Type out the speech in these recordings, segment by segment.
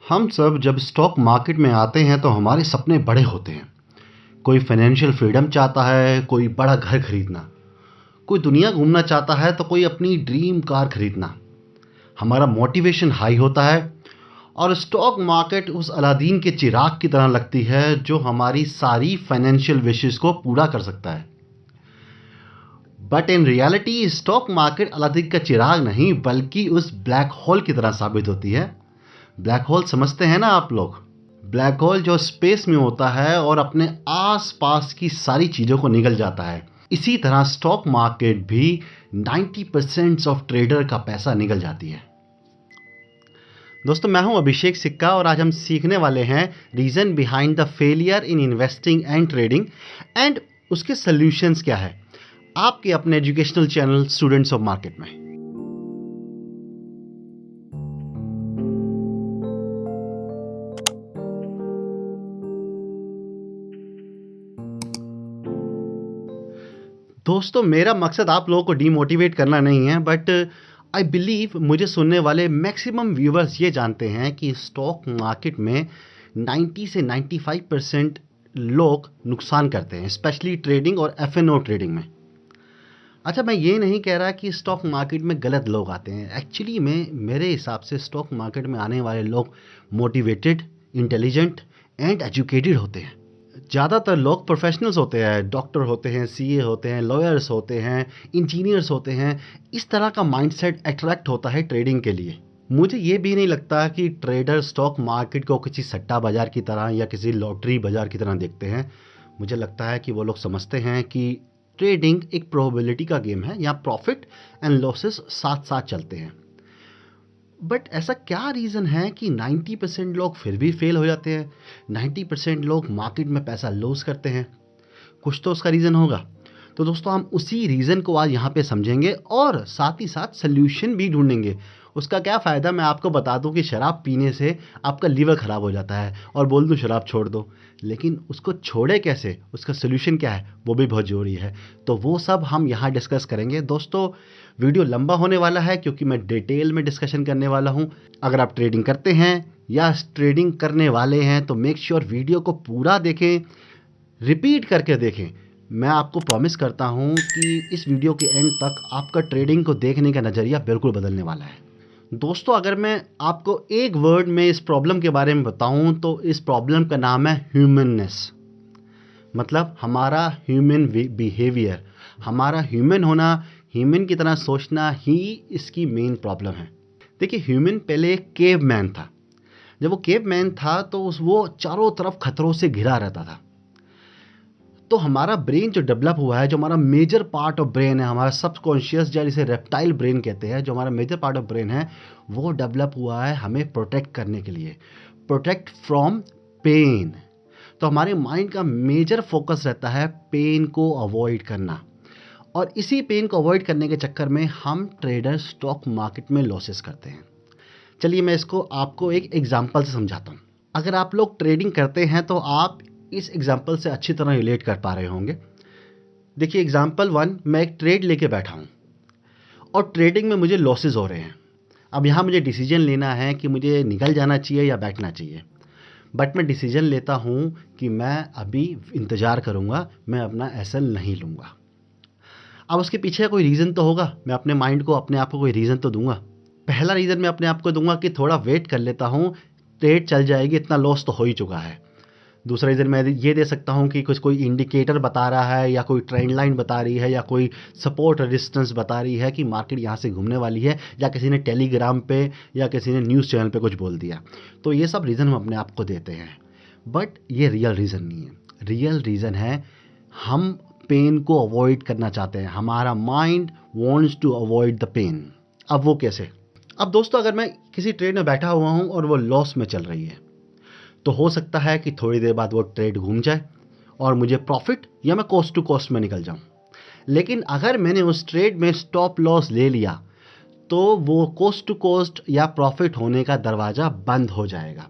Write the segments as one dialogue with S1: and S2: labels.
S1: हम सब जब स्टॉक मार्केट में आते हैं तो हमारे सपने बड़े होते हैं। कोई फाइनेंशियल फ्रीडम चाहता है, कोई बड़ा घर खरीदना, कोई दुनिया घूमना चाहता है तो कोई अपनी ड्रीम कार खरीदना। हमारा मोटिवेशन हाई होता है और स्टॉक मार्केट उस अलादीन के चिराग की तरह लगती है जो हमारी सारी फाइनेंशियल विशेस को पूरा कर सकता है। But in reality stock market Aladdin का चिराग नहीं बल्कि उस ब्लैक होल की तरह साबित होती है। ब्लैक होल समझते हैं ना आप लोग? ब्लैक होल जो स्पेस में होता है और अपने आसपास की सारी चीज़ों को निगल जाता है। इसी तरह स्टॉक मार्केट भी 90% ऑफ ट्रेडर का पैसा निगल जाती है। दोस्तों, मैं हूं अभिषेक सिक्का और आज हम सीखने वाले हैं reason behind the failure in investing and trading and उसके सॉल्यूशंस क्या है, आपके अपने educational channel students of market में। दोस्तों, मेरा मकसद आप लोगों को डीमोटिवेट करना नहीं है, बट आई बिलीव मुझे सुनने वाले मैक्सिमम व्यूवर्स ये जानते हैं कि स्टॉक मार्केट में 90 से 95% लोग नुकसान करते हैं, स्पेशली ट्रेडिंग और एफ&ओ ट्रेडिंग में। अच्छा, मैं ये नहीं कह रहा कि स्टॉक मार्केट में गलत लोग आते हैं। एक्चुअली में मेरे हिसाब से स्टॉक मार्केट में आने वाले लोग मोटिवेटेड, इंटेलिजेंट एंड एजुकेटेड होते हैं। ज़्यादातर लोग प्रोफेशनल्स होते हैं, डॉक्टर होते हैं, सीए होते हैं, लॉयर्स होते हैं, इंजीनियर्स होते हैं। इस तरह का माइंडसेट अट्रैक्ट होता है ट्रेडिंग के लिए। मुझे ये भी नहीं लगता कि ट्रेडर स्टॉक मार्केट को किसी सट्टा बाज़ार की तरह या किसी लॉटरी बाज़ार की तरह देखते हैं। मुझे लगता है कि वो लोग समझते हैं कि ट्रेडिंग एक प्रोबेबिलिटी का गेम है, यहाँ प्रॉफिट एंड लॉसेस साथ साथ चलते हैं। बट ऐसा क्या रीज़न है कि 90% लोग फिर भी फेल हो जाते हैं, 90% लोग मार्केट में पैसा लॉस करते हैं? कुछ तो उसका रीज़न होगा। तो दोस्तों, हम उसी रीज़न को आज यहाँ पे समझेंगे और साथ ही साथ सल्यूशन भी ढूंढेंगे। उसका क्या फ़ायदा, मैं आपको बता दूं कि शराब पीने से आपका लीवर ख़राब हो जाता है और बोल दूं शराब छोड़ दो, लेकिन उसको छोड़े कैसे, उसका सल्यूशन क्या है, वो भी बहुत ज़रूरी है। तो वो सब हम यहाँ डिस्कस करेंगे। दोस्तों, वीडियो लंबा होने वाला है क्योंकि मैं डिटेल में डिस्कशन करने वाला हूँ। अगर आप ट्रेडिंग करते हैं या ट्रेडिंग करने वाले हैं तो मेक श्योर वीडियो को पूरा देखें, रिपीट करके देखें। मैं आपको प्रॉमिस करता हूं कि इस वीडियो के एंड तक आपका ट्रेडिंग को देखने का नज़रिया बिल्कुल बदलने वाला है। दोस्तों, अगर मैं आपको एक वर्ड में इस प्रॉब्लम के बारे में बताऊं तो इस प्रॉब्लम का नाम है ह्यूमननेस। मतलब हमारा ह्यूमन बिहेवियर, हमारा ह्यूमन होना, ह्यूमन की तरह सोचना ही इसकी मेन प्रॉब्लम है। देखिए, ह्यूमन पहले एक केव मैन था। जब वो केव मैन था तो वो चारों तरफ खतरों से घिरा रहता था। तो हमारा ब्रेन जो डेवलप हुआ है, जो हमारा मेजर पार्ट ऑफ ब्रेन है, हमारा सबकॉन्शियस या जिसे रेप्टाइल ब्रेन कहते हैं, जो हमारा मेजर पार्ट ऑफ ब्रेन है, वो डेवलप हुआ है हमें प्रोटेक्ट करने के लिए, प्रोटेक्ट फ्रॉम पेन। तो हमारे माइंड का मेजर फोकस रहता है पेन को अवॉइड करना, और इसी पेन को अवॉइड करने के चक्कर में हम ट्रेडर स्टॉक मार्केट में लॉसेस करते हैं। चलिए मैं इसको आपको एक एग्जांपल से समझाता हूँ। अगर आप लोग ट्रेडिंग करते हैं तो आप इस एग्जांपल से अच्छी तरह रिलेट कर पा रहे होंगे। देखिए, एग्जांपल 1, मैं एक ट्रेड लेके बैठा हूँ और ट्रेडिंग में मुझे लॉसेस हो रहे हैं। अब यहाँ मुझे डिसीजन लेना है कि मुझे निकल जाना चाहिए या बैठना चाहिए। बट मैं डिसीजन लेता हूँ कि मैं अभी इंतज़ार करूँगा, मैं अपना एसएल नहीं लूँगा। अब उसके पीछे कोई रीज़न तो होगा, मैं अपने माइंड को, अपने आप को कोई रीज़न तो दूंगा। पहला रीज़न मैं अपने आप को दूंगा कि थोड़ा वेट कर लेता हूँ, ट्रेड चल जाएगी, इतना लॉस तो हो ही चुका है। दूसरा रीज़न मैं ये दे सकता हूँ कि कुछ कोई इंडिकेटर बता रहा है या कोई ट्रेंड लाइन बता रही है या कोई सपोर्ट रेजिस्टेंस बता रही है कि मार्केट यहाँ से घूमने वाली है, या किसी ने टेलीग्राम पे या किसी ने न्यूज़ चैनल पे कुछ बोल दिया। तो ये सब रीज़न हम अपने आप को देते हैं, बट ये रियल रीज़न नहीं है। रियल रीज़न है हम पेन को अवॉइड करना चाहते हैं। हमारा mind wants to avoid the pain. अब वो कैसे? अब दोस्तों, अगर मैं किसी ट्रेड में बैठा हुआ हूँ और वो लॉस में चल रही है, तो हो सकता है कि थोड़ी देर बाद वो ट्रेड घूम जाए और मुझे प्रॉफिट या मैं कॉस्ट टू कॉस्ट में निकल जाऊं। लेकिन अगर मैंने उस ट्रेड में स्टॉप लॉस ले लिया तो वो कॉस्ट टू कॉस्ट या प्रॉफिट होने का दरवाज़ा बंद हो जाएगा।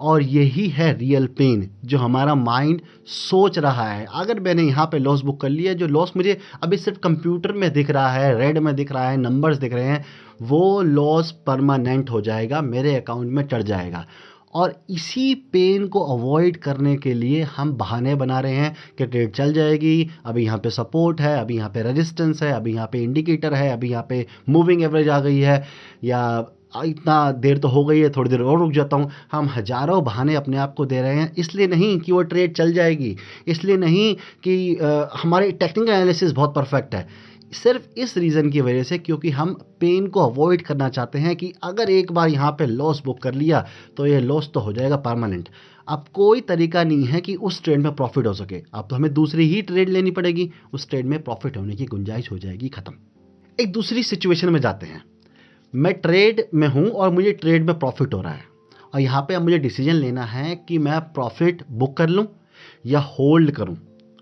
S1: और यही है रियल पेन जो हमारा माइंड सोच रहा है। अगर मैंने यहाँ पे लॉस बुक कर लिया, जो लॉस मुझे अभी सिर्फ कंप्यूटर में दिख रहा है, रेड में दिख रहा है, नंबर्स दिख रहे हैं, वो लॉस परमानेंट हो जाएगा, मेरे अकाउंट में चढ़ जाएगा। और इसी पेन को अवॉइड करने के लिए हम बहाने बना रहे हैं कि ट्रेड चल जाएगी, अभी यहाँ पे सपोर्ट है, अभी यहाँ पे रेजिस्टेंस है, अभी यहाँ पे इंडिकेटर है, अभी यहाँ पे मूविंग एवरेज आ गई है, या इतना देर तो हो गई है, थोड़ी देर और रुक जाता हूँ। हम हज़ारों बहाने अपने आप को दे रहे हैं, इसलिए नहीं कि वो ट्रेड चल जाएगी, इसलिए नहीं कि हमारी टेक्निकल एनालिसिस बहुत परफेक्ट है, सिर्फ इस रीज़न की वजह से क्योंकि हम पेन को अवॉइड करना चाहते हैं कि अगर एक बार यहाँ पे लॉस बुक कर लिया तो ये लॉस तो हो जाएगा परमानेंट। अब कोई तरीका नहीं है कि उस ट्रेड में प्रॉफिट हो सके, अब तो हमें दूसरी ही ट्रेड लेनी पड़ेगी, उस ट्रेड में प्रॉफिट होने की गुंजाइश हो जाएगी ख़त्म। एक दूसरी सिचुएशन में जाते हैं, मैं ट्रेड में हूँ और मुझे ट्रेड में प्रॉफिट हो रहा है, और यहाँ पे अब मुझे डिसीजन लेना है कि मैं प्रॉफिट बुक कर लूँ या होल्ड करूँ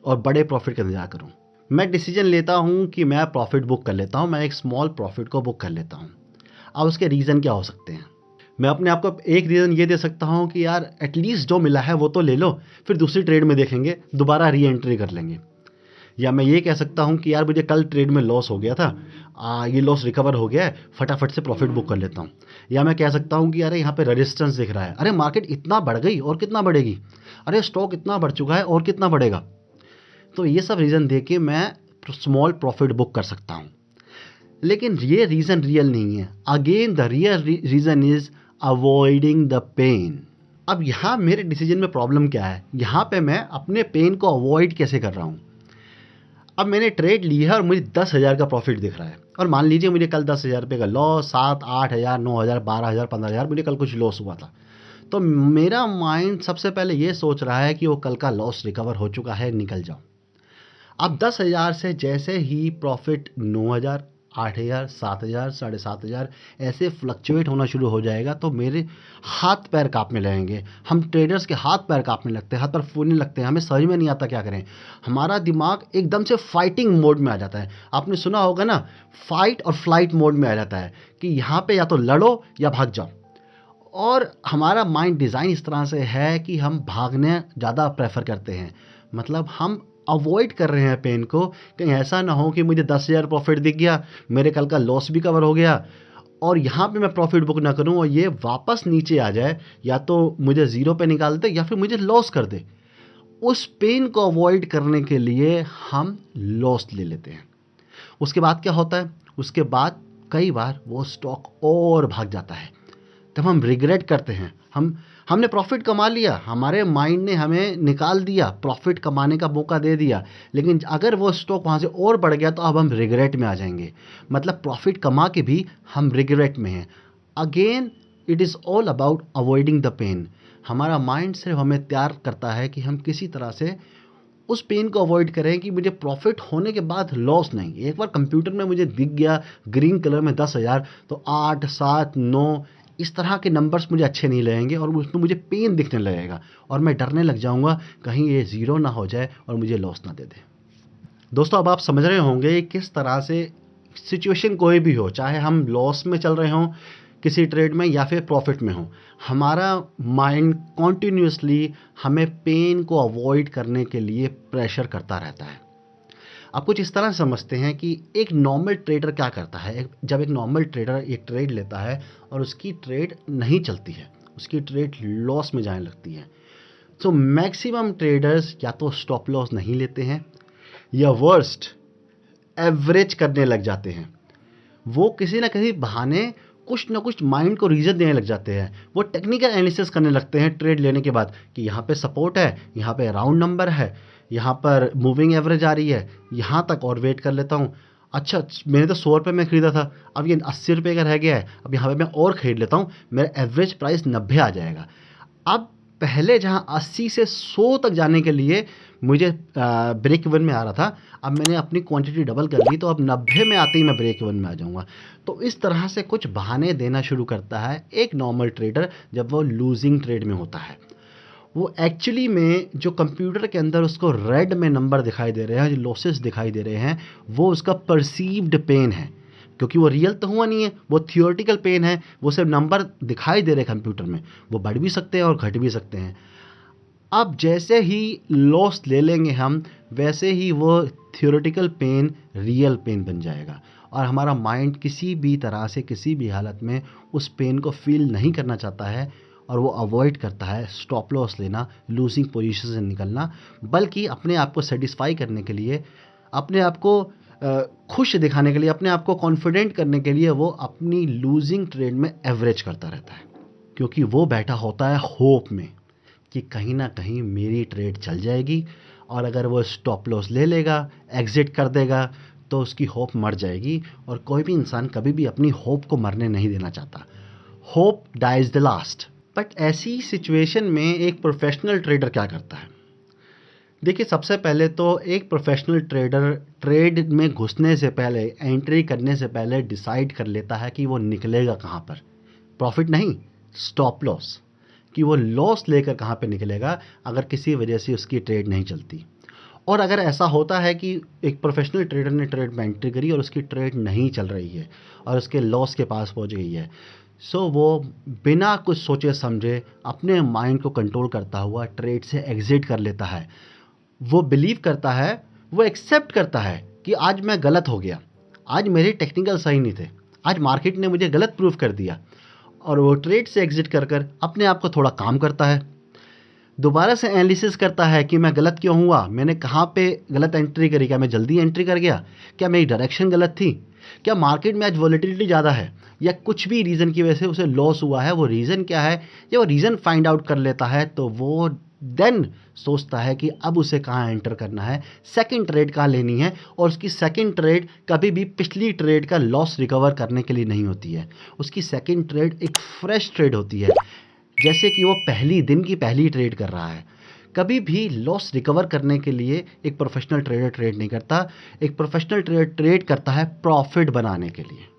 S1: और बड़े प्रॉफिट का इंतजार करूँ। मैं डिसीजन लेता हूँ कि मैं प्रॉफिट बुक कर लेता हूँ, मैं एक स्मॉल प्रॉफिट को बुक कर लेता हूँ। अब उसके रीज़न क्या हो सकते हैं? मैं अपने आप को एक रीज़न ये दे सकता हूँ कि यार एटलीस्ट जो मिला है वो तो ले लो, फिर दूसरी ट्रेड में देखेंगे, दोबारा री एंट्री कर लेंगे। या मैं ये कह सकता हूँ कि यार मुझे कल ट्रेड में लॉस हो गया था, ये लॉस रिकवर हो गया है, फटाफट से प्रॉफिट बुक कर लेता हूँ। या मैं कह सकता हूँ कि अरे यहाँ पे रेजिस्टेंस दिख रहा है, अरे मार्केट इतना बढ़ गई और कितना बढ़ेगी, अरे स्टॉक इतना बढ़ चुका है और कितना बढ़ेगा। तो ये सब रीज़न दे के मैं स्मॉल प्रॉफिट बुक कर सकता हूँ, लेकिन ये रीज़न रियल नहीं है। Again the real reason is avoiding the pain. अब यहाँ मेरे डिसीजन में प्रॉब्लम क्या है? यहाँ पे मैं अपने पेन को अवॉइड कैसे कर रहा हूँ? अब मैंने ट्रेड ली है और मुझे 10,000 का प्रॉफिट दिख रहा है, और मान लीजिए मुझे कल 10,000 रुपये का लॉस, 7-8,000, 9,000, 12,000, 15,000 मुझे कल कुछ लॉस हुआ था। तो मेरा माइंड सबसे पहले ये सोच रहा है कि वो कल का लॉस रिकवर हो चुका है, निकल जाओ। अब 10,000 से जैसे ही प्रॉफिट 9,000, 8,000, 7,000, 7,500 ऐसे फ्लक्चुएट होना शुरू हो जाएगा तो मेरे हाथ पैर कांपने लगेंगे। हम ट्रेडर्स के हाथ पैर कांपने लगते हैं, हाथ पैर फूलने लगते हैं, हमें समझ में नहीं आता क्या करें। हमारा दिमाग एकदम से फाइटिंग मोड में आ जाता है। आपने सुना होगा ना, फाइट और फ्लाइट मोड में आ जाता है कि यहाँ पे या तो लड़ो या भाग जाओ। और हमारा माइंड डिज़ाइन इस तरह से है कि हम भागने ज़्यादा प्रेफर करते हैं, मतलब हम अवॉइड कर रहे हैं पेन को। कहीं ऐसा ना हो कि मुझे 10,000 प्रॉफिट दिख गया, मेरे कल का लॉस भी कवर हो गया और यहाँ पे मैं प्रॉफिट बुक ना करूँ और ये वापस नीचे आ जाए, या तो मुझे ज़ीरो पे निकाल दे या फिर मुझे लॉस कर दे। उस पेन को अवॉइड करने के लिए हम लॉस ले लेते हैं। उसके बाद क्या होता है? उसके बाद कई बार वो स्टॉक और भाग जाता है, तब हम रिग्रेट करते हैं। हमने प्रॉफिट कमा लिया, हमारे माइंड ने हमें निकाल दिया, प्रॉफिट कमाने का मौका दे दिया, लेकिन अगर वो स्टॉक वहाँ से और बढ़ गया तो अब हम रिग्रेट में आ जाएंगे। मतलब प्रॉफिट कमा के भी हम रिग्रेट में हैं। Again it is all about avoiding the pain. हमारा माइंड सिर्फ हमें तैयार करता है कि हम किसी तरह से उस पेन को अवॉइड करें कि मुझे प्रॉफिट होने के बाद लॉस नहीं। एक बार कंप्यूटर में मुझे दिख गया ग्रीन कलर में 10,000, तो 8, 7, 9 इस तरह के नंबर्स मुझे अच्छे नहीं लगेंगे और उसमें मुझे पेन दिखने लगेगा और मैं डरने लग जाऊंगा कहीं ये ज़ीरो ना हो जाए और मुझे लॉस ना दे दे। दोस्तों, अब आप समझ रहे होंगे किस तरह से सिचुएशन कोई भी हो, चाहे हम लॉस में चल रहे हों किसी ट्रेड में या फिर प्रॉफिट में हो, हमारा माइंड कॉन्टीन्यूसली हमें पेन को अवॉइड करने के लिए प्रेशर करता रहता है। आप कुछ इस तरह समझते हैं कि एक नॉर्मल ट्रेडर क्या करता है। जब एक नॉर्मल ट्रेडर एक ट्रेड लेता है और उसकी ट्रेड नहीं चलती है, उसकी ट्रेड लॉस में जाने लगती है, तो मैक्सिमम ट्रेडर्स या तो स्टॉप लॉस नहीं लेते हैं या वर्स्ट एवरेज करने लग जाते हैं। वो किसी ना किसी बहाने कुछ ना कुछ माइंड को रीज़न देने लग जाते हैं। वो टेक्निकल एनालिसिस करने लगते हैं ट्रेड लेने के बाद कि यहाँ पे सपोर्ट है, यहाँ पे राउंड नंबर है, यहाँ पर मूविंग एवरेज आ रही है, यहाँ तक और वेट कर लेता हूँ। अच्छा, मैंने तो 100 रुपये में ख़रीदा था, अब ये 80 रुपये का रह गया है, अब यहाँ पे मैं और ख़रीद लेता हूँ, मेरा एवरेज प्राइस 90 आ जाएगा। अब पहले जहाँ 80 से 100 तक जाने के लिए मुझे ब्रेक इवन में आ रहा था, अब मैंने अपनी क्वांटिटी डबल कर ली, तो अब 90 में आते ही मैं ब्रेक इवन में आ जाऊँगा। तो इस तरह से कुछ बहाने देना शुरू करता है एक नॉर्मल ट्रेडर जब वो लूजिंग ट्रेड में होता है। वो एक्चुअली में जो कंप्यूटर के अंदर उसको रेड में नंबर दिखाई दे रहे हैं, जो लॉसेस दिखाई दे रहे हैं, वो उसका परसीव्ड पेन है, क्योंकि वो रियल तो हुआ नहीं है, वो थियोरेटिकल पेन है। वो सिर्फ नंबर दिखाई दे रहे हैं कंप्यूटर में, वो बढ़ भी सकते हैं और घट भी सकते हैं। अब जैसे ही लॉस ले लेंगे हम, वैसे ही वो थियोरेटिकल पेन रियल पेन बन जाएगा और हमारा माइंड किसी भी तरह से किसी भी हालत में उस पेन को फील नहीं करना चाहता है। और वो अवॉइड करता है स्टॉप लॉस लेना, लूजिंग पोजीशन से निकलना, बल्कि अपने आप को सेटिस्फाई करने के लिए, अपने आप को खुश दिखाने के लिए, अपने आप को कॉन्फिडेंट करने के लिए वो अपनी लूजिंग ट्रेड में एवरेज करता रहता है, क्योंकि वो बैठा होता है होप में कि कहीं ना कहीं मेरी ट्रेड चल जाएगी, और अगर वो स्टॉप लॉस ले लेगा, एग्जिट कर देगा, तो उसकी होप मर जाएगी। और कोई भी इंसान कभी भी अपनी होप को मरने नहीं देना चाहता। Hope dies the last. But ऐसी सिचुएशन में एक प्रोफेशनल ट्रेडर क्या करता है? देखिए, सबसे पहले तो एक प्रोफेशनल ट्रेडर ट्रेड में घुसने से पहले, एंट्री करने से पहले डिसाइड कर लेता है कि वो निकलेगा कहाँ पर। प्रॉफिट नहीं, स्टॉप लॉस, कि वो लॉस लेकर कहाँ पे निकलेगा अगर किसी वजह से उसकी ट्रेड नहीं चलती। और अगर ऐसा होता है कि एक प्रोफेशनल ट्रेडर ने ट्रेड में एंट्री करी और उसकी ट्रेड नहीं चल रही है और उसके लॉस के पास पहुंच गई है, सो वो बिना कुछ सोचे समझे अपने माइंड को कंट्रोल करता हुआ ट्रेड से एग्जिट कर लेता है। वो बिलीव करता है, वो एक्सेप्ट करता है कि आज मैं गलत हो गया, आज मेरे टेक्निकल सही नहीं थे, आज मार्केट ने मुझे गलत प्रूव कर दिया, और वो ट्रेड से एग्जिट कर कर अपने आप को थोड़ा काम करता है, दोबारा से एनालिसिस करता है कि मैं गलत क्यों हुआ, मैंने कहाँ पे गलत एंट्री करी, क्या मैं जल्दी एंट्री कर गया, क्या मेरी डायरेक्शन गलत थी, क्या मार्केट में आज वॉलेटिलिटी ज़्यादा है, या कुछ भी रीज़न की वजह से उसे लॉस हुआ है, वो रीज़न क्या है। जब वो रीज़न फाइंड आउट कर लेता है तो वो देन सोचता है कि अब उसे कहाँ एंटर करना है, सेकंड ट्रेड कहाँ लेनी है, और उसकी सेकंड ट्रेड कभी भी पिछली ट्रेड का लॉस रिकवर करने के लिए नहीं होती है। उसकी सेकंड ट्रेड एक फ्रेश ट्रेड होती है, जैसे कि वो पहली दिन की पहली ट्रेड कर रहा है। कभी भी लॉस रिकवर करने के लिए एक प्रोफेशनल ट्रेडर ट्रेड नहीं करता। एक प्रोफेशनल ट्रेडर ट्रेड करता है प्रॉफिट बनाने के लिए।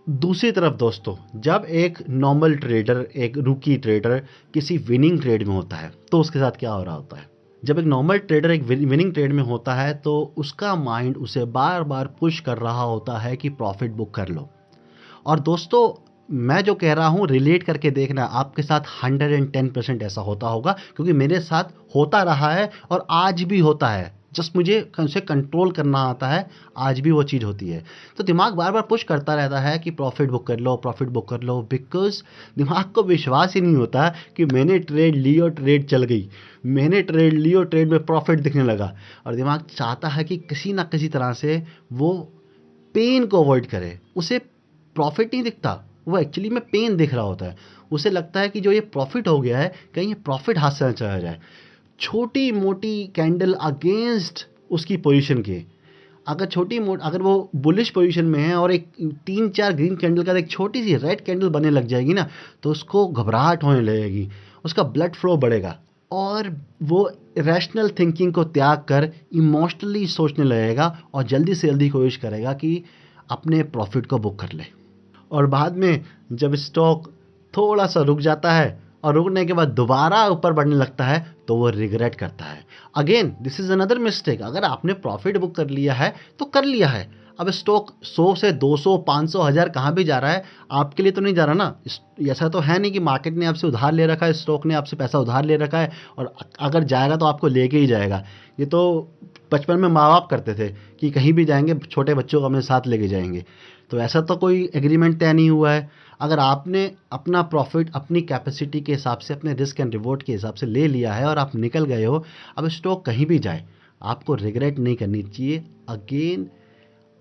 S1: दूसरी तरफ दोस्तों, जब एक नॉर्मल ट्रेडर, एक रूकी ट्रेडर किसी विनिंग ट्रेड में होता है, तो उसके साथ क्या हो रहा होता है? जब एक नॉर्मल ट्रेडर एक विनिंग ट्रेड में होता है तो उसका माइंड उसे बार बार पुश कर रहा होता है कि प्रॉफिट बुक कर लो। और दोस्तों, मैं जो कह रहा हूँ रिलेट करके देखना, आपके साथ 110% ऐसा होता होगा, क्योंकि मेरे साथ होता रहा है और आज भी होता है। जस्ट मुझे उसे कंट्रोल करना आता है, आज भी वो चीज़ होती है। तो दिमाग बार बार पुश करता रहता है कि प्रॉफिट बुक कर लो, प्रॉफिट बुक कर लो, बिकॉज दिमाग को विश्वास ही नहीं होता कि मैंने ट्रेड ली और ट्रेड चल गई, मैंने ट्रेड ली और ट्रेड में प्रॉफिट दिखने लगा। और दिमाग चाहता है कि किसी ना किसी तरह से वो पेन को अवॉइड करे। उसे प्रॉफिट नहीं दिखता, वो एक्चुअली में पेन दिख रहा होता है। उसे लगता है कि जो ये प्रॉफिट हो गया है, कहीं ये प्रॉफिट हाथ से न चला जाए। छोटी मोटी कैंडल अगेंस्ट उसकी पोजीशन के, अगर वो बुलिश पोजीशन में है और एक 3-4 ग्रीन कैंडल का एक छोटी सी रेड कैंडल बनने लग जाएगी ना, तो उसको घबराहट होने लगेगी, उसका ब्लड फ्लो बढ़ेगा और वो रैशनल थिंकिंग को त्याग कर इमोशनली सोचने लगेगा और जल्दी से जल्दी कोशिश करेगा कि अपने प्रॉफिट को बुक कर ले। और बाद में जब स्टॉक थोड़ा सा रुक जाता है और रुकने के बाद दोबारा ऊपर बढ़ने लगता है, तो वो रिग्रेट करता है। Again this is another mistake. अगर आपने प्रॉफिट बुक कर लिया है तो कर लिया है। अब स्टॉक 100 से 200, 500, 1000 कहाँ भी जा रहा है, आपके लिए तो नहीं जा रहा ना। ऐसा तो है नहीं कि मार्केट ने आपसे उधार ले रखा है, स्टॉक ने आपसे पैसा उधार ले रखा है और अगर जाएगा तो आपको लेके ही जाएगा। ये तो बचपन में माँ बाप करते थे कि कहीं भी जाएंगे छोटे बच्चों को अपने साथ लेके जाएंगे। तो ऐसा तो कोई एग्रीमेंट तय नहीं हुआ है। अगर आपने अपना प्रॉफिट अपनी कैपेसिटी के हिसाब से, अपने रिस्क एंड रिवॉर्ड के हिसाब से ले लिया है और आप निकल गए हो, अब स्टॉक कहीं भी जाए आपको रिग्रेट नहीं करनी चाहिए। अगेन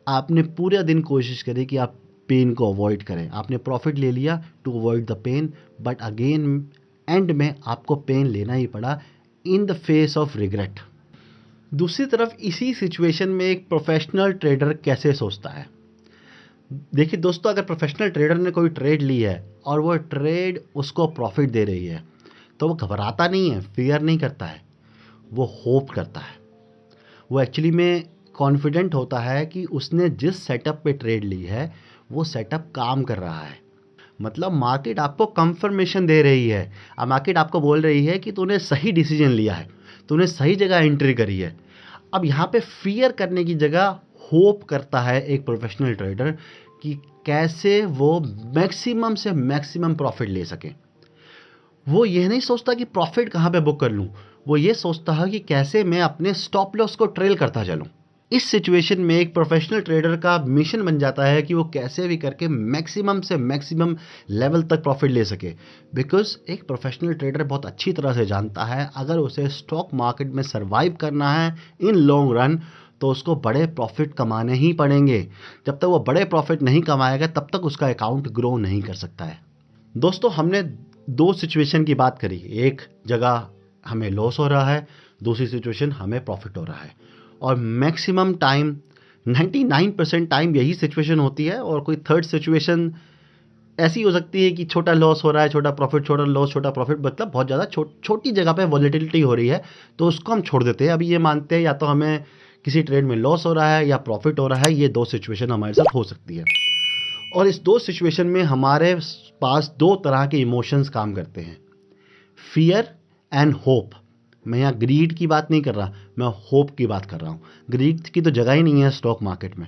S1: आपने पूरे दिन कोशिश करी कि आप पेन को अवॉइड करें। आपने प्रॉफिट ले लिया to avoid the pain, but again end में आपको पेन लेना ही पड़ा in the face of regret. दूसरी तरफ इसी सिचुएशन में एक प्रोफेशनल ट्रेडर कैसे सोचता है? देखिए दोस्तों, अगर प्रोफेशनल ट्रेडर ने कोई ट्रेड ली है और वो ट्रेड उसको प्रॉफिट दे रही है, तो वो घबराता नहीं है, फियर नहीं करता है, वो होप करता है। वो एक्चुअली में कॉन्फिडेंट होता है कि उसने जिस सेटअप पे ट्रेड ली है वो सेटअप काम कर रहा है। मतलब मार्केट आपको कंफर्मेशन दे रही है। अब मार्केट आपको बोल रही है कि तूने सही डिसीजन लिया है, तूने सही जगह एंट्री करी है। अब यहाँ पे फियर करने की जगह होप करता है एक प्रोफेशनल ट्रेडर कि कैसे वो मैक्सिमम से मैक्सिमम प्रॉफिट ले सके। वो ये नहीं सोचता कि प्रॉफिट कहाँ पे बुक कर लूँ, वो ये सोचता है कि कैसे मैं अपने स्टॉप लॉस को ट्रेल करता चलूँ। इस सिचुएशन में एक प्रोफेशनल ट्रेडर का मिशन बन जाता है कि वो कैसे भी करके मैक्सिमम से मैक्सिमम लेवल तक प्रॉफिट ले सके, बिकॉज एक प्रोफेशनल ट्रेडर बहुत अच्छी तरह से जानता है अगर उसे स्टॉक मार्केट में सर्वाइव करना है इन लॉन्ग रन तो उसको बड़े प्रॉफिट कमाने ही पड़ेंगे। जब तक वो बड़े प्रॉफिट नहीं कमाएगा तब तक उसका अकाउंट ग्रो नहीं कर सकता है। दोस्तों, हमने दो सिचुएशन की बात करी, एक जगह हमें लॉस हो रहा है, दूसरी सिचुएशन हमें प्रॉफिट हो रहा है, और मैक्सिमम टाइम 99% टाइम यही सिचुएशन होती है। और कोई थर्ड सिचुएशन ऐसी हो सकती है कि छोटा लॉस हो रहा है, छोटा प्रॉफिट, छोटा लॉस, छोटा प्रॉफिट, मतलब बहुत ज़्यादा छोटी जगह पे वॉलेटिलिटी हो रही है, तो उसको हम छोड़ देते हैं। अभी ये मानते हैं या तो हमें किसी ट्रेड में लॉस हो रहा है या प्रॉफिट हो रहा है, ये दो सिचुएशन हमारे साथ हो सकती है। और इस दो सिचुएशन में हमारे पास दो तरह के इमोशंस काम करते हैं, फियर एंड होप। मैं यहाँ ग्रीड की बात नहीं कर रहा, मैं होप की बात कर रहा हूँ। ग्रीड की तो जगह ही नहीं है स्टॉक मार्केट में।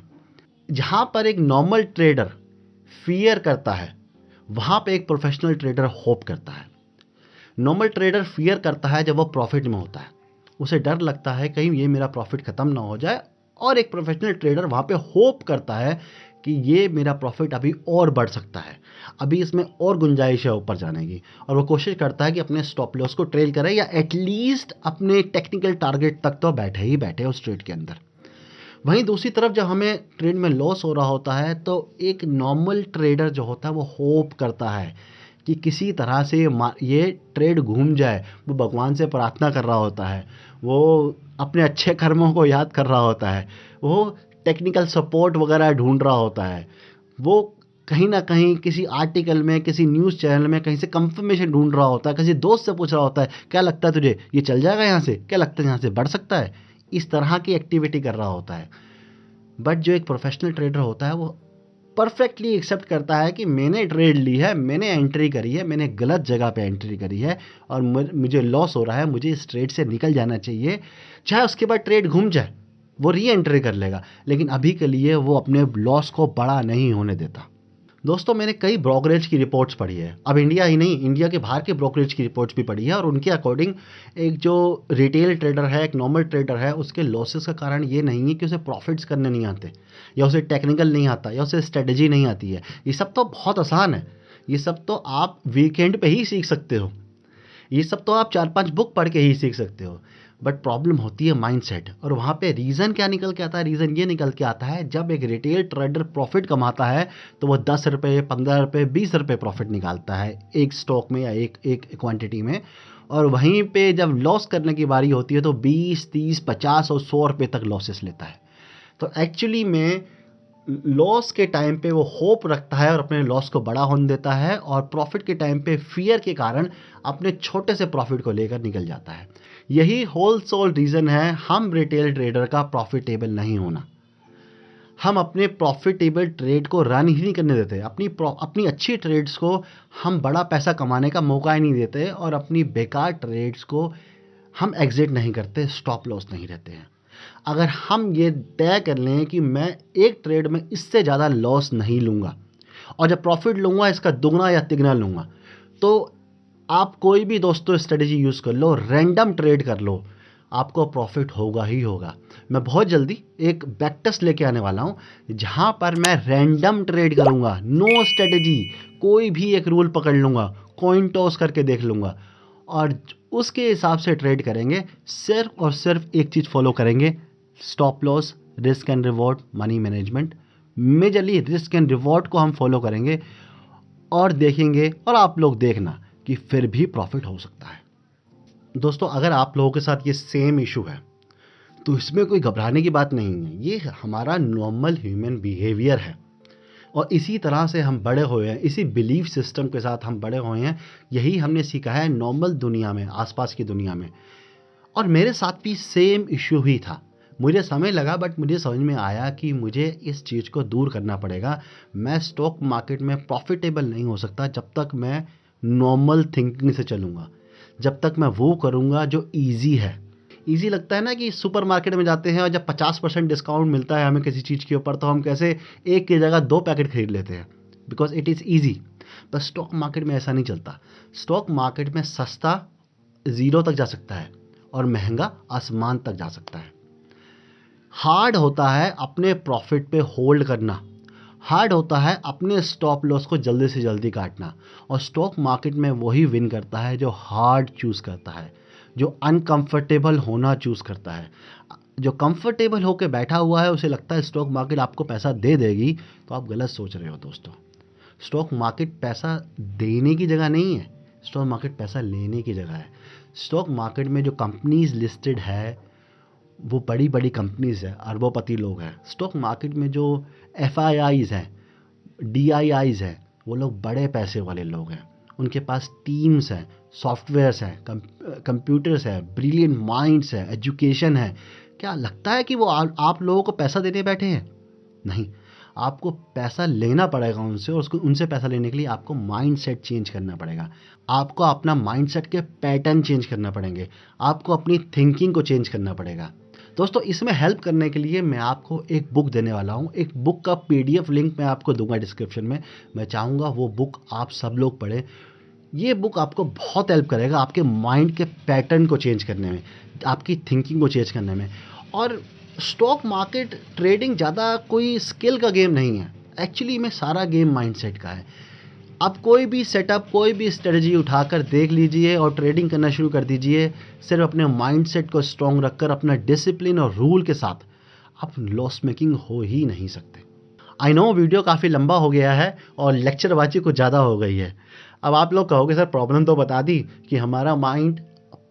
S1: जहाँ पर एक नॉर्मल ट्रेडर फियर करता है वहाँ पे एक प्रोफेशनल ट्रेडर होप करता है। नॉर्मल ट्रेडर फियर करता है जब वो प्रॉफिट में होता है, उसे डर लगता है कहीं ये मेरा प्रॉफिट ख़त्म ना हो जाए, और एक प्रोफेशनल ट्रेडर वहाँ पे होप करता है कि ये मेरा प्रॉफिट अभी और बढ़ सकता है, अभी इसमें और गुंजाइश है ऊपर जाने की, और वो कोशिश करता है कि अपने स्टॉप लॉस को ट्रेल करे या एटलीस्ट अपने टेक्निकल टारगेट तक तो बैठे ही बैठे उस ट्रेड के अंदर। वहीं दूसरी तरफ जब हमें ट्रेड में लॉस हो रहा होता है तो एक नॉर्मल ट्रेडर जो होता है वो होप करता है कि किसी तरह से ये ट्रेड घूम जाए। वो भगवान से प्रार्थना कर रहा होता है, वो अपने अच्छे कर्मों को याद कर रहा होता है, वो टेक्निकल सपोर्ट वगैरह ढूंढ रहा होता है, वो कहीं ना कहीं किसी आर्टिकल में, किसी न्यूज़ चैनल में कहीं से कंफर्मेशन ढूंढ रहा होता है, किसी दोस्त से पूछ रहा होता है क्या लगता है तुझे ये चल जाएगा यहाँ से, क्या लगता है यहाँ से बढ़ सकता है, इस तरह की एक्टिविटी कर रहा होता है। बट जो एक प्रोफेशनल ट्रेडर होता है वो परफेक्टली एक्सेप्ट करता है कि मैंने ट्रेड ली है, मैंने एंट्री करी है, मैंने गलत जगह पे एंट्री करी है और मुझे लॉस हो रहा है, मुझे इस ट्रेड से निकल जाना चाहिए। चाहे उसके बाद ट्रेड घूम जाए, वो री एंट्री कर लेगा, लेकिन अभी के लिए वो अपने लॉस को बड़ा नहीं होने देता। दोस्तों, मैंने कई ब्रोकरेज की रिपोर्ट्स पढ़ी है, अब इंडिया ही नहीं, इंडिया के बाहर के ब्रोकरेज की रिपोर्ट्स भी पढ़ी है, और उनके अकॉर्डिंग एक जो रिटेल ट्रेडर है, एक नॉर्मल ट्रेडर है, उसके लॉसेस का कारण ये नहीं है कि उसे प्रॉफिट्स करने नहीं आते, या उसे टेक्निकल नहीं आता, या उसे स्ट्रेटजी नहीं आती है। ये सब तो बहुत आसान है, ये सब तो आप वीकेंड पे ही सीख सकते हो, ये सब तो आप 4-5 बुक पढ़ के ही सीख सकते हो। बट प्रॉब्लम होती है माइंडसेट, और वहाँ पे रीज़न क्या निकल के आता है? रीज़न ये निकल के आता है, जब एक रिटेल ट्रेडर प्रॉफिट कमाता है तो वो 10 रुपये, 15 रुपये, 20 रुपये प्रॉफिट निकालता है एक स्टॉक में या एक क्वांटिटी में, और वहीं पे जब लॉस करने की बारी होती है तो 20, 30, 50 और 100 रुपये तक लॉसेस लेता है। तो एक्चुअली में लॉस के टाइम पे वो होप रखता है और अपने लॉस को बड़ा होने देता है, और प्रॉफिट के टाइम पे फियर के कारण अपने छोटे से प्रॉफिट को लेकर निकल जाता है। यही होल सोल रीज़न है हम रिटेल ट्रेडर का प्रॉफिटेबल नहीं होना। हम अपने प्रॉफिटेबल ट्रेड को रन ही नहीं करने देते, अपनी अच्छी ट्रेड्स को हम बड़ा पैसा कमाने का मौका ही नहीं देते, और अपनी बेकार ट्रेड्स को हम एग्जिट नहीं करते, स्टॉप लॉस नहीं रहते हैं। अगर हम ये तय कर लें कि मैं एक ट्रेड में इससे ज़्यादा लॉस नहीं लूँगा, और जब प्रॉफिट लूँगा इसका दुगना या तिगना लूँगा, तो आप कोई भी दोस्तों स्ट्रेटजी यूज़ कर लो, रैंडम ट्रेड कर लो, आपको प्रॉफिट होगा ही होगा। मैं बहुत जल्दी एक बैक टेस्ट लेके आने वाला हूँ जहाँ पर मैं रैंडम ट्रेड करूँगा, नो स्ट्रेटजी, कोई भी एक रूल पकड़ लूँगा, कॉइन टॉस करके देख लूँगा, और उसके हिसाब से ट्रेड करेंगे। सिर्फ और सिर्फ एक चीज़ फॉलो करेंगे, stop loss, risk and reward, money management. Majorly risk and reward को हम फॉलो करेंगे और देखेंगे, और आप लोग देखना कि फिर भी प्रॉफिट हो सकता है। दोस्तों, अगर आप लोगों के साथ ये सेम इशू है तो इसमें कोई घबराने की बात नहीं है, ये हमारा नॉर्मल ह्यूमन बिहेवियर है, और इसी तरह से हम बड़े हुए हैं, इसी बिलीफ सिस्टम के साथ हम बड़े हुए हैं। यही हमने सीखा है नॉर्मल दुनिया में, आसपास की दुनिया में। और मेरे साथ भी सेम इश्यू ही था, मुझे समय लगा, बट मुझे समझ में आया कि मुझे इस चीज़ को दूर करना पड़ेगा। मैं स्टॉक मार्केट में प्रॉफिटेबल नहीं हो सकता जब तक मैं नॉर्मल थिंकिंग से चलूँगा, जब तक मैं वो करूँगा जो ईजी है। ईजी लगता है ना कि सुपरमार्केट में जाते हैं और जब 50% डिस्काउंट मिलता है हमें किसी चीज़ के ऊपर, तो हम कैसे एक की जगह 2 पैकेट खरीद लेते हैं, बिकॉज इट इज़ ईजी। बस स्टॉक मार्केट में ऐसा नहीं चलता। स्टॉक मार्केट में सस्ता ज़ीरो तक जा सकता है और महंगा आसमान तक जा सकता है। हार्ड होता है अपने प्रॉफिट पे होल्ड करना, हार्ड होता है अपने स्टॉप लॉस को जल्दी से जल्दी काटना। और स्टॉक मार्केट में वही विन करता है जो हार्ड चूज़ करता है, जो अनकंफर्टेबल होना चूज़ करता है। जो कंफर्टेबल होकर बैठा हुआ है उसे लगता है स्टॉक मार्केट आपको पैसा दे देगी, तो आप गलत सोच रहे हो दोस्तों। स्टॉक मार्केट पैसा देने की जगह नहीं है, स्टॉक मार्केट पैसा लेने की जगह है। स्टॉक मार्केट में जो कंपनीज लिस्टेड है वो बड़ी बड़ी कंपनीज है, अरबोपति लोग हैं। स्टॉक मार्केट में जो एफ आई आईज़ हैं, डी आई आईज़ हैं, वो लोग बड़े पैसे वाले लोग हैं। उनके पास टीम्स हैं, सॉफ्टवेयर्स हैं, कंप्यूटर्स हैं, ब्रिलियंट माइंड्स हैं, एजुकेशन है। क्या लगता है कि वो आप लोगों को पैसा देने बैठे हैं? नहीं, आपको पैसा लेना पड़ेगा उनसे, और उसको उनसे पैसा लेने के लिए आपको माइंडसेट चेंज करना पड़ेगा। आपको अपना माइंडसेट के पैटर्न चेंज करना पड़ेंगे, आपको अपनी थिंकिंग को चेंज करना पड़ेगा। दोस्तों, इसमें हेल्प करने के लिए मैं आपको एक बुक देने वाला हूँ। एक बुक का पीडीएफ लिंक मैं आपको दूंगा डिस्क्रिप्शन में। मैं चाहूँगा वो बुक आप सब लोग पढ़ें। ये बुक आपको बहुत हेल्प करेगा आपके माइंड के पैटर्न को चेंज करने में, आपकी थिंकिंग को चेंज करने में। और स्टॉक मार्केट ट्रेडिंग ज़्यादा कोई स्किल का गेम नहीं है, एक्चुअली में सारा गेम माइंडसेट का है। आप कोई भी सेटअप, कोई भी स्ट्रेटजी उठाकर देख लीजिए और ट्रेडिंग करना शुरू कर दीजिए। सिर्फ अपने माइंडसेट को स्ट्रॉन्ग रखकर, अपना डिसिप्लिन और रूल के साथ आप लॉस मेकिंग हो ही नहीं सकते। आई नो वीडियो काफ़ी लंबा हो गया है और लेक्चरबाजी कुछ ज़्यादा हो गई है। अब आप लोग कहोगे सर प्रॉब्लम तो बता दी कि हमारा माइंड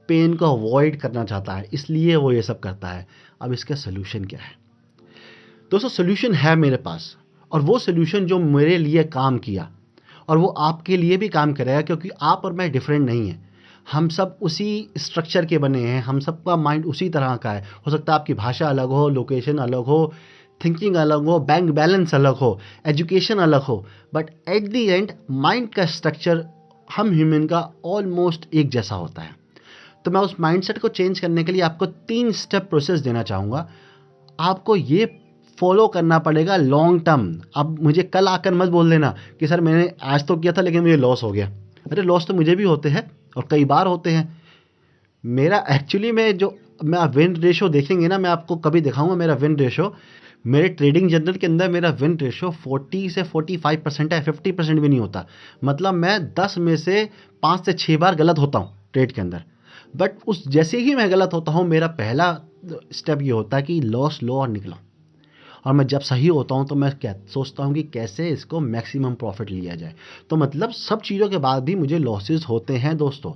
S1: पेन को अवॉइड करना चाहता है, इसलिए वो ये सब करता है। अब इसका सोल्यूशन क्या है? दोस्तों, सोल्यूशन है मेरे पास, और वो सोल्यूशन जो मेरे लिए काम किया और वो आपके लिए भी काम करेगा, क्योंकि आप और मैं डिफरेंट नहीं हैं। हम सब उसी स्ट्रक्चर के बने हैं, हम सबका माइंड उसी तरह का है। हो सकता है आपकी भाषा अलग हो, लोकेशन अलग हो, थिंकिंग अलग हो, बैंक बैलेंस अलग हो, एजुकेशन अलग हो, but at the and mind का स्ट्रक्चर हम ह्यूमन का ऑलमोस्ट एक जैसा होता है। तो मैं उस माइंडसेट को चेंज करने के लिए आपको 3 स्टेप प्रोसेस देना चाहूँगा। आपको ये फॉलो करना पड़ेगा लॉन्ग टर्म। अब मुझे कल आकर मत बोल देना कि सर मैंने आज तो किया था लेकिन मुझे लॉस हो गया। अरे लॉस तो मुझे भी होते हैं और कई बार होते हैं। मेरा एक्चुअली में जो मैं विन रेशो देखेंगे ना, मैं आपको कभी दिखाऊंगा मेरा विन रेशो। मेरे ट्रेडिंग जर्नल के अंदर मेरा विन रेशो 40 से 45% है, 50% भी नहीं होता। मतलब मैं 10 में से 5 से 6 बार गलत होता हूँ ट्रेड के अंदर। बट उस जैसे ही मैं गलत होता हूँ, मेरा पहला स्टेप ये होता है कि लॉस लो और निकलो। और मैं जब सही होता हूँ तो मैं क्या सोचता हूँ कि कैसे इसको मैक्सिमम प्रॉफिट लिया जाए। तो मतलब सब चीज़ों के बाद भी मुझे लॉसेस होते हैं दोस्तों,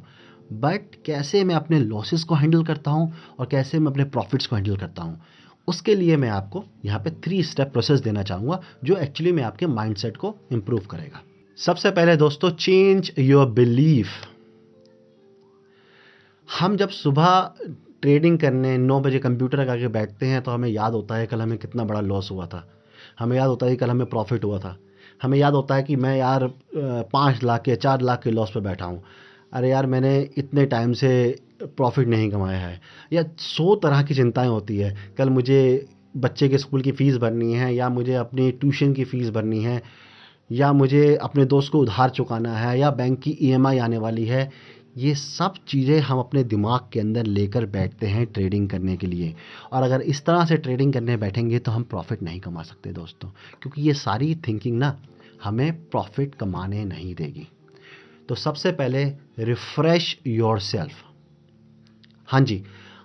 S1: बट कैसे मैं अपने लॉसेस को हैंडल करता हूँ और कैसे मैं अपने प्रॉफिट्स को हैंडल करता हूँ, उसके लिए मैं आपको यहाँ पे 3 स्टेप प्रोसेस देना चाहूँगा जो एक्चुअली में आपके माइंडसेट को इम्प्रूव करेगा। सबसे पहले दोस्तों, चेंज योर बिलीफ। हम जब सुबह ट्रेडिंग करने 9 बजे कंप्यूटर लगा के बैठते हैं तो हमें याद होता है कल हमें कितना बड़ा लॉस हुआ था, हमें याद होता है कि कल हमें प्रॉफिट हुआ था, हमें याद होता है कि मैं यार 5 लाख या 4 लाख के लॉस पे बैठा हूँ, अरे यार मैंने इतने टाइम से प्रॉफिट नहीं कमाया है, या 100 तरह की चिंताएं होती है। कल मुझे बच्चे के स्कूल की फ़ीस भरनी है, या मुझे अपनी ट्यूशन की फ़ीस भरनी है, या मुझे अपने दोस्त को उधार चुकाना है, या बैंक की ईएमआई आने वाली है। ये सब चीज़ें हम अपने दिमाग के अंदर लेकर बैठते हैं ट्रेडिंग करने के लिए। और अगर इस तरह से ट्रेडिंग करने बैठेंगे तो हम प्रॉफिट नहीं कमा सकते दोस्तों, क्योंकि ये सारी थिंकिंग ना हमें प्रॉफिट कमाने नहीं देगी। तो सबसे पहले रिफ़्रेश योरसेल्फ। हाँ जी,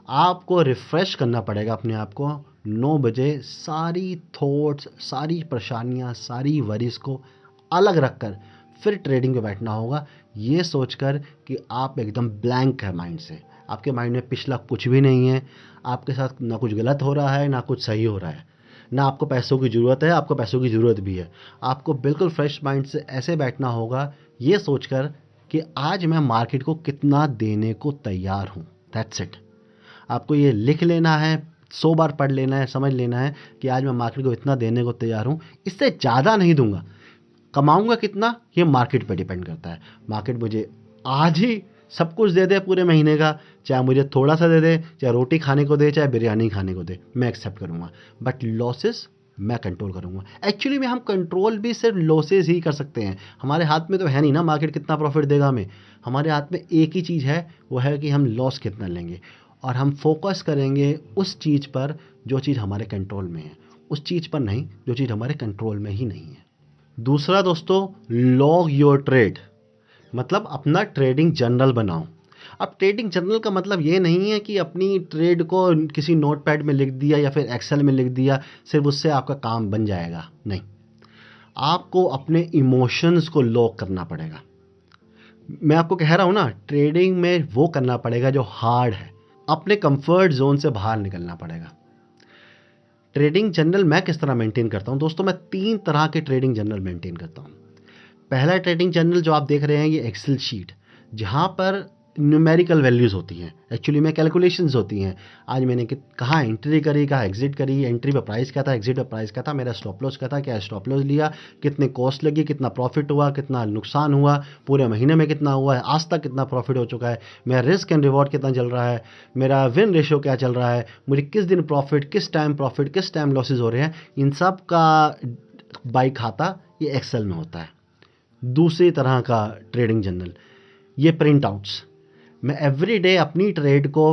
S1: आपको रिफ़्रेश करना पड़ेगा अपने आप को। 9 बजे सारी थॉट्स, सारी परेशानियाँ, सारी वरीज़ को अलग रखकर फिर ट्रेडिंग पे बैठना होगा, ये सोचकर कि आप एकदम ब्लैंक है माइंड से। आपके माइंड में पिछला कुछ भी नहीं है, आपके साथ ना कुछ गलत हो रहा है ना कुछ सही हो रहा है, ना आपको पैसों की ज़रूरत है, आपको पैसों की ज़रूरत भी है। आपको बिल्कुल फ्रेश माइंड से ऐसे बैठना होगा, ये सोचकर कि आज मैं मार्केट को कितना देने को तैयार हूँ। That's it. आपको ये लिख लेना है, 100 बार पढ़ लेना है, समझ लेना है कि आज मैं मार्केट को इतना देने को तैयार हूँ, इससे ज़्यादा नहीं दूंगा। कमाऊंगा कितना ये मार्केट पे डिपेंड करता है। मार्केट मुझे आज ही सब कुछ दे दे पूरे महीने का, चाहे मुझे थोड़ा सा दे दे, चाहे रोटी खाने को दे, चाहे बिरयानी खाने को दे, मैं एक्सेप्ट करूँगा। बट लॉसेस मैं कंट्रोल करूँगा। एक्चुअली में हम कंट्रोल भी सिर्फ लॉसेस ही कर सकते हैं। हमारे हाथ में तो है नहीं ना मार्केट कितना प्रॉफिट देगा हमें। हमारे हाथ में एक ही चीज़ है, वो है कि हम लॉस कितना लेंगे। और हम फोकस करेंगे उस चीज़ पर जो चीज़ हमारे कंट्रोल में है, उस चीज़ पर नहीं जो चीज़ हमारे कंट्रोल में ही नहीं है। दूसरा दोस्तों, लॉग योर ट्रेड, मतलब अपना ट्रेडिंग जर्नल बनाओ। अब ट्रेडिंग जर्नल का मतलब ये नहीं है कि अपनी ट्रेड को किसी नोटपैड में लिख दिया या फिर एक्सेल में लिख दिया, सिर्फ उससे आपका काम बन जाएगा, नहीं। आपको अपने इमोशंस को लॉक करना पड़ेगा। मैं आपको कह रहा हूँ ना, ट्रेडिंग में वो करना पड़ेगा जो हार्ड है, अपने कंफर्ट जोन से बाहर निकलना पड़ेगा। ट्रेडिंग जर्नल मैं किस तरह मेंटेन करता हूँ दोस्तों, मैं 3 तरह के ट्रेडिंग जर्नल मेंटेन करता हूँ। पहला ट्रेडिंग जर्नल जो आप देख रहे हैं, ये एक्सेल शीट, जहाँ पर न्यूमेरिकल वैल्यूज़ होती हैं, एक्चुअली में कैलकुलेशंस होती हैं। आज मैंने कहाँ एंट्री करी, कहाँ एग्जिट करी, एंट्री पे प्राइस क्या था, एग्जिट पे प्राइस क्या था, मेरा स्टॉप लॉस क्या था, क्या स्टॉप लॉस लिया, कितने कॉस्ट लगी, कितना प्रॉफिट हुआ, कितना नुकसान हुआ, पूरे महीने में कितना हुआ है, आज तक कितना प्रॉफिट हो चुका है, मेरा रिस्क एंड रिवॉर्ड कितना चल रहा है, मेरा विन रेशियो क्या चल रहा है, मुझे किस दिन प्रॉफिट, किस टाइम लॉसेज हो रहे हैं, इन सब का बाई खाता ये एक्सेल में होता है। दूसरी तरह का ट्रेडिंग जर्नल, ये प्रिंट आउट्स, मैं एवरी डे अपनी ट्रेड को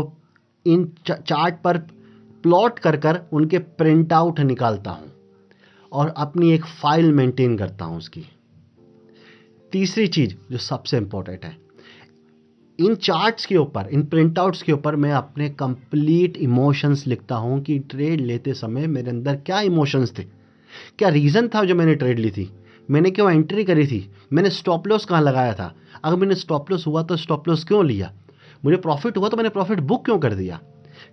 S1: इन चार्ट पर प्लॉट कर कर उनके प्रिंट आउट निकालता हूँ और अपनी एक फाइल मेंटेन करता हूँ उसकी। तीसरी चीज़ जो सबसे इम्पोर्टेंट है, इन चार्ट्स के ऊपर, इन प्रिंट आउट्स के ऊपर मैं अपने कंप्लीट इमोशंस लिखता हूँ कि ट्रेड लेते समय मेरे अंदर क्या इमोशंस थे, क्या रीज़न था जो मैंने ट्रेड ली थी, मैंने क्यों एंट्री करी थी, मैंने स्टॉप लॉस कहाँ लगाया था, अगर मैंने स्टॉप लॉस हुआ तो स्टॉप लॉस क्यों लिया, मुझे प्रॉफिट हुआ तो मैंने प्रॉफिट बुक क्यों कर दिया,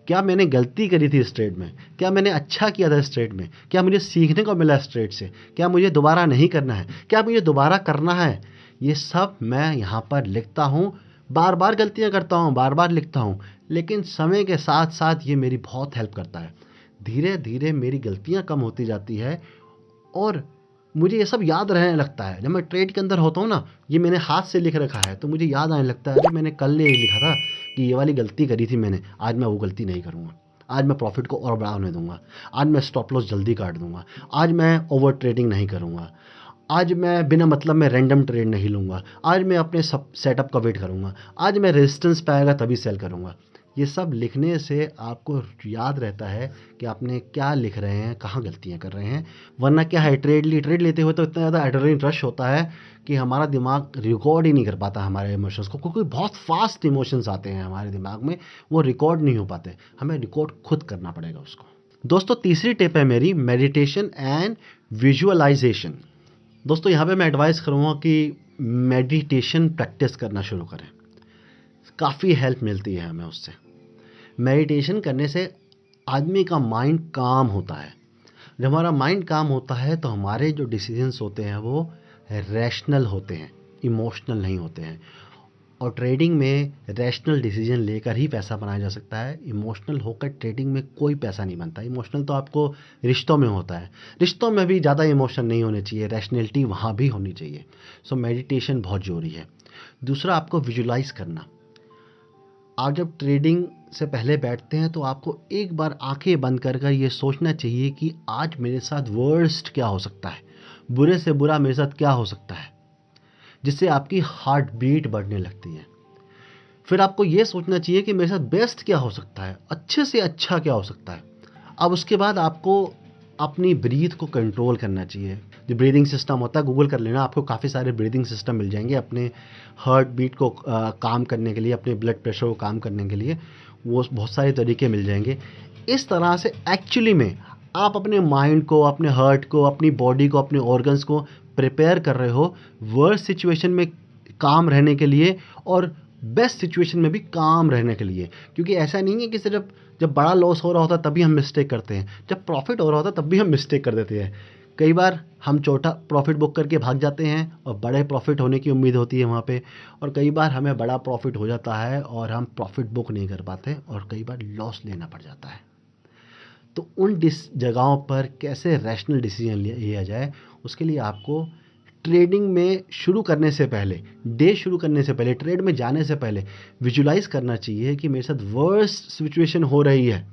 S1: क्या मैंने गलती करी थी इस ट्रेड में, क्या मैंने अच्छा किया था इस ट्रेड में, क्या मुझे सीखने को मिला इस ट्रेड से, क्या मुझे दोबारा नहीं करना है, क्या मुझे दोबारा करना है। ये सब मैं यहाँ पर लिखता हूँ। बार बार गलतियाँ करता हूँ, बार बार लिखता हूँ, लेकिन समय के साथ साथ ये मेरी बहुत हेल्प करता है। धीरे धीरे मेरी गलतियाँ कम होती जाती है और मुझे ये सब याद रहने लगता है। जब मैं ट्रेड के अंदर होता हूँ ना, ये मैंने हाथ से लिख रखा है तो मुझे याद आने लगता है, अरे मैंने कल ये लिखा था कि ये वाली गलती करी थी मैंने, आज मैं वो गलती नहीं करूँगा, आज मैं प्रॉफिट को और बढ़ाने दूंगा, आज मैं स्टॉप लॉस जल्दी काट दूंगा, आज मैं ओवर ट्रेडिंग नहीं करूँगा, आज मैं बिना मतलब में रैंडम ट्रेड नहीं लूँगा, आज मैं अपने सब सेटअप का वेट करूँगा, आज मैं रेजिस्टेंस पे आएगा तभी सेल करूँगा। ये सब लिखने से आपको याद रहता है कि आपने क्या लिख रहे हैं, कहाँ गलतियाँ कर रहे हैं। वरना क्या है, ट्रेड लेते हुए तो इतना ज़्यादा एड्रेनलिन रश होता है कि हमारा दिमाग रिकॉर्ड ही नहीं कर पाता हमारे इमोशंस को, क्योंकि बहुत फास्ट इमोशंस आते हैं हमारे दिमाग में, वो रिकॉर्ड नहीं हो पाते, हमें रिकॉर्ड खुद करना पड़ेगा उसको। दोस्तों तीसरी टिप है मेरी, मेडिटेशन एंड विजुअलाइजेशन। दोस्तों यहाँ पे मैं एडवाइस करूँगा कि मेडिटेशन प्रैक्टिस करना शुरू करें, काफ़ी हेल्प मिलती है हमें उससे। मेडिटेशन करने से आदमी का माइंड काम होता है। जब हमारा माइंड काम होता है तो हमारे जो डिसीजंस होते हैं वो रैशनल होते हैं, इमोशनल नहीं होते हैं। और ट्रेडिंग में रैशनल डिसीजन लेकर ही पैसा बनाया जा सकता है, इमोशनल होकर ट्रेडिंग में कोई पैसा नहीं बनता। इमोशनल तो आपको रिश्तों में होता है, रिश्तों में भी ज़्यादा इमोशन नहीं होने चाहिए, रैशनैलिटी वहाँ भी होनी चाहिए। सो मेडिटेशन बहुत ज़रूरी है। दूसरा, आपको विजुलाइज करना। आप जब ट्रेडिंग से पहले बैठते हैं तो आपको एक बार आंखें बंद कर कर ये सोचना चाहिए कि आज मेरे साथ वर्स्ट क्या हो सकता है, बुरे से बुरा मेरे साथ क्या हो सकता है, जिससे आपकी हार्ट बीट बढ़ने लगती है। फिर आपको ये सोचना चाहिए कि मेरे साथ बेस्ट क्या हो सकता है, अच्छे से अच्छा क्या हो सकता है। अब उसके बाद आपको अपनी ब्रीथ को कंट्रोल करना चाहिए। जो ब्रीदिंग सिस्टम होता है, गूगल कर लेना, आपको काफ़ी सारे ब्रीदिंग सिस्टम मिल जाएंगे अपने हार्ट बीट को काम करने के लिए, अपने ब्लड प्रेशर को काम करने के लिए, वो बहुत सारे तरीके मिल जाएंगे। इस तरह से एक्चुअली में आप अपने माइंड को, अपने हार्ट को, अपनी बॉडी को, अपने ऑर्गन्स को प्रिपेयर कर रहे हो वर्स्ट सिचुएशन में काम रहने के लिए और बेस्ट सिचुएशन में भी काम रहने के लिए। क्योंकि ऐसा नहीं है कि सिर्फ जब बड़ा लॉस हो रहा होता तभी हम मिस्टेक करते हैं, जब प्रॉफिट हो रहा होता तब भी हम मिस्टेक कर देते हैं। कई बार हम छोटा प्रॉफिट बुक करके भाग जाते हैं और बड़े प्रॉफिट होने की उम्मीद होती है वहाँ पे, और कई बार हमें बड़ा प्रॉफिट हो जाता है और हम प्रॉफिट बुक नहीं कर पाते और कई बार लॉस लेना पड़ जाता है। तो उन जगहों पर कैसे रैशनल डिसीजन लिया जाए, उसके लिए आपको ट्रेडिंग में शुरू करने से पहले, डे शुरू करने से पहले, ट्रेड में जाने से पहले विजुलाइज करना चाहिए कि मेरे साथ वर्स्ट सिचुएशन हो रही है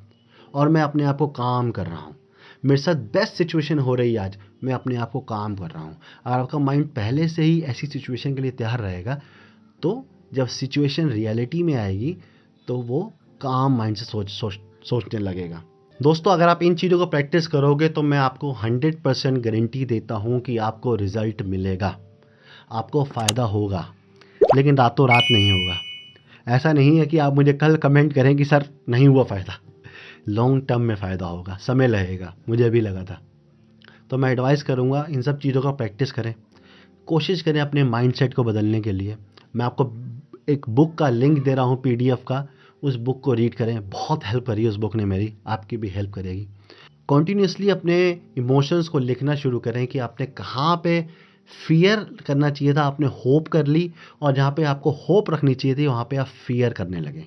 S1: और मैं अपने आप को काम कर रहा हूँ, मेरे साथ बेस्ट सिचुएशन हो रही है आज, मैं अपने आप को काम कर रहा हूँ। अगर आपका माइंड पहले से ही ऐसी सिचुएशन के लिए तैयार रहेगा तो जब सिचुएशन रियलिटी में आएगी तो वो काम माइंड से सोचने लगेगा। दोस्तों, अगर आप इन चीज़ों को प्रैक्टिस करोगे तो मैं आपको 100% गारंटी देता हूँ कि आपको रिज़ल्ट मिलेगा, आपको फ़ायदा होगा, लेकिन रातों रात नहीं होगा। ऐसा नहीं है कि आप मुझे कल कमेंट करें कि सर नहीं हुआ फ़ायदा। लॉन्ग टर्म में फ़ायदा होगा, समय लगेगा, मुझे भी लगा था। तो मैं एडवाइस करूँगा इन सब चीज़ों का प्रैक्टिस करें, कोशिश करें अपने माइंडसेट को बदलने के लिए। मैं आपको एक बुक का लिंक दे रहा हूँ PDF का, उस बुक को रीड करें, बहुत हेल्प करी है उस बुक ने मेरी, आपकी भी हेल्प करेगी। कॉन्टीन्यूसली अपने इमोशंस को लिखना शुरू करें कि आपने कहाँ पे फ़ियर करना चाहिए था, आपने होप कर ली, और जहाँ पे आपको होप रखनी चाहिए थी वहाँ पे आप फ़ियर करने लगे।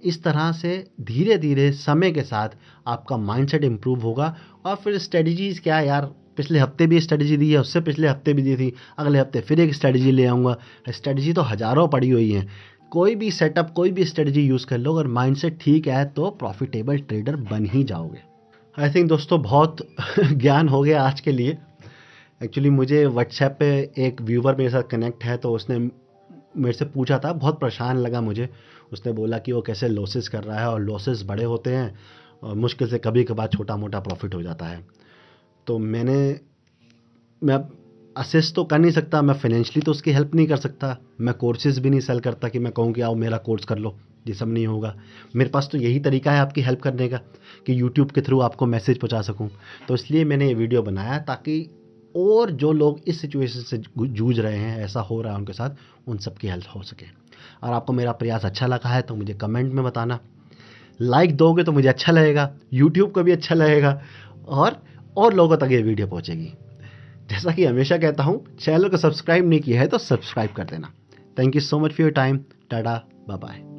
S1: इस तरह से धीरे धीरे समय के साथ आपका माइंडसेट इम्प्रूव होगा। और फिर स्ट्रेटजीज़ क्या है यार, पिछले हफ्ते भी स्ट्रेटजी दी है, उससे पिछले हफ्ते भी दी थी, अगले हफ्ते फिर एक स्ट्रेटजी ले आऊँगा। स्ट्रेटजी तो हज़ारों पड़ी हुई हैं, कोई भी सेटअप, कोई भी स्ट्रेटजी यूज़ कर लो, अगर माइंडसेट ठीक है तो प्रॉफिटेबल ट्रेडर बन ही जाओगे। आई थिंक दोस्तों बहुत ज्ञान हो गया आज के लिए। एक्चुअली मुझे व्हाट्सएप पे एक व्यूवर मेरे साथ कनेक्ट है, तो उसने मेरे से पूछा था, बहुत परेशान लगा मुझे। उसने बोला कि वो कैसे लॉसेस कर रहा है, और लॉसेस बड़े होते हैं और मुश्किल से कभी कभार छोटा मोटा प्रॉफिट हो जाता है। तो मैं असिस्ट तो कर नहीं सकता, मैं फाइनेंशियली तो उसकी हेल्प नहीं कर सकता, मैं कोर्सेज़ भी नहीं सेल करता कि मैं कहूँ कि आओ मेरा कोर्स कर लो, ये सब नहीं होगा। मेरे पास तो यही तरीका है आपकी हेल्प करने का कि यूट्यूब के थ्रू आपको मैसेज पहुंचा सकूं। तो इसलिए मैंने ये वीडियो बनाया, ताकि और जो लोग इस सिचुएशन से जूझ रहे हैं, ऐसा हो रहा है उनके साथ, उन सब की हेल्प हो सके। और आपको मेरा प्रयास अच्छा लगा है तो मुझे कमेंट में बताना, लाइक दोगे तो मुझे अच्छा लगेगा, यूट्यूब को भी अच्छा लगेगा, और लोगों तक ये वीडियो पहुंचेगी। जैसा कि हमेशा कहता हूँ, चैनल को सब्सक्राइब नहीं किया है तो सब्सक्राइब कर देना। Thank you so much for your time. Tata, bye bye.